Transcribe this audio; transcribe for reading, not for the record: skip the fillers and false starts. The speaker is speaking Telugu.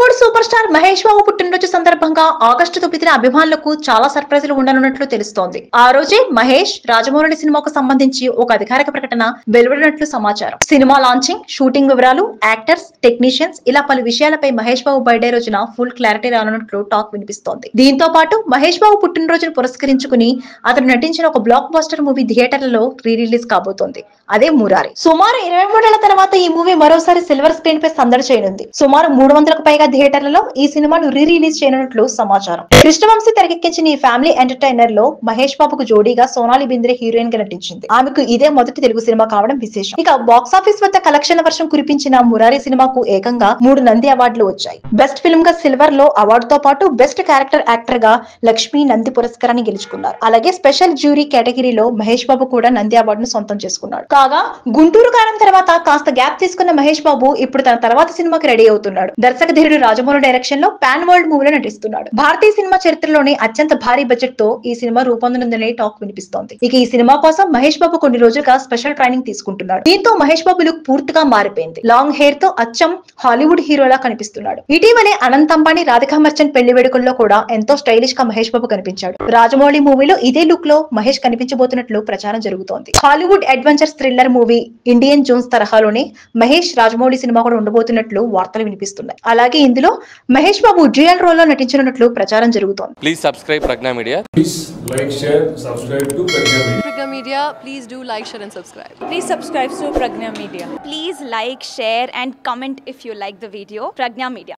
టాలీవుడ్ సూపర్ స్టార్ మహేష్ బాబు పుట్టినరోజు సందర్భంగా ఆగస్టు 9న అభిమానులకు చాలా సర్ప్రైజులు ఉండనున్నట్లు తెలుస్తోంది. ఆ రోజే మహేష్ రాజమౌళి సినిమాకు సంబంధించి ఒక అధికారిక ప్రకటన వెలువడినట్లు సమాచారం. సినిమా లాంచింగ్, షూటింగ్ వివరాలు, యాక్టర్స్, టెక్నీషియన్స్ ఇలా పలు విషయాలపై మహేష్ బాబు బర్త్డే రోజున ఫుల్ క్లారిటీ రానున్నట్లు టాక్ వినిపిస్తోంది. దీంతో పాటు మహేష్ బాబు పుట్టినరోజును పురస్కరించుకుని అతను నటించిన ఒక బ్లాక్ బస్టర్ మూవీ థియేటర్లలో రిలీజ్ కాబోతోంది. అదే మురారి. సుమారు 23 ఏళ్ల తర్వాత ఈ మూవీ మరోసారి సిల్వర్ స్క్రీన్ పై సందడి చేయనుంది. సుమారు 300కు పైగా థియేటర్లలో ఈ సినిమాను రిలీజ్ చేయనున్నట్లు సమాచారం. కృష్ణవంశీ తెరకెక్కించిన ఈ ఫ్యామిలీ ఎంటర్టైనర్ లో మహేష్ బాబుకు జోడీగా సోనాలి బింద్రే హీరోయిన్ గా నటించింది. ఆమెకు ఇదే మొదటి తెలుగు సినిమా కావడం విశేషం. ఇక బాక్సాఫీస్ వద్ద కలెక్షన్ల వర్షం కురిపించిన మురారి సినిమాకు ఏకంగా 3 నంది అవార్డులు వచ్చాయి. బెస్ట్ ఫిల్మ్ గా సిల్వర్ లో అవార్డుతో పాటు బెస్ట్ క్యారెక్టర్ యాక్టర్ గా లక్ష్మీ నంది పురస్కారాన్ని గెలుచుకున్నారు. అలాగే స్పెషల్ జ్యూరీ కేటగిరీలో మహేష్ బాబు కూడా నంది అవార్డును సొంతం చేసుకున్నాడు. కాగా గుంటూరు కారం తర్వాత కాస్త గ్యాప్ తీసుకున్న మహేష్ బాబు ఇప్పుడు తన తర్వాత సినిమాకి రెడీ అవుతున్నాడు. దర్శక ధీరుడు రాజమౌళి డైరెక్షన్ లో పాన్ వరల్డ్ మూవీలో నటిస్తున్నాడు. భారతీయ సినిమా చరిత్రలోనే అత్యంత భారీ బడ్జెట్ తో ఈ సినిమా రూపొందనుందనే టాక్ వినిపిస్తోంది. ఇక ఈ సినిమా కోసం మహేష్ బాబు కొన్ని రోజులుగా స్పెషల్ ట్రైనింగ్ తీసుకుంటున్నాడు. దీంతో మహేష్ బాబు లుక్ పూర్తిగా మారిపోయింది. లాంగ్ హెయిర్ తో అచ్చం హాలీవుడ్ హీరోలా కనిపిస్తున్నాడు. ఇటీవలే అనంత్ అంబానీ, రాధికా మర్చెంట్ పెళ్లి వేడుకల్లో కూడా ఎంతో స్టైలిష్ గా మహేష్ బాబు కనిపించాడు. రాజమౌళి మూవీలో ఇదే లుక్ లో మహేష్ కనిపించబోతున్నట్లు ప్రచారం జరుగుతోంది. Hollywood adventure thriller movie Indian Jones తరహాలోనే మహేష్ రాజమౌళి సినిమా కూడా ఉండబోతున్నట్లు వార్తలు వినిపిస్తున్నాయి. అలాగే ఇందులో మహేష్ బాబు డ్యూయల్ రోల్ లో నటించనున్నట్లు ప్రచారం జరుగుతోంది. Please subscribe Pragna media. Please like, share, subscribe to Pragna Media. Pragna Media, please do like, share and subscribe. Please subscribe to Pragna Media. Please like, share and comment if you like the video. Pragna Media.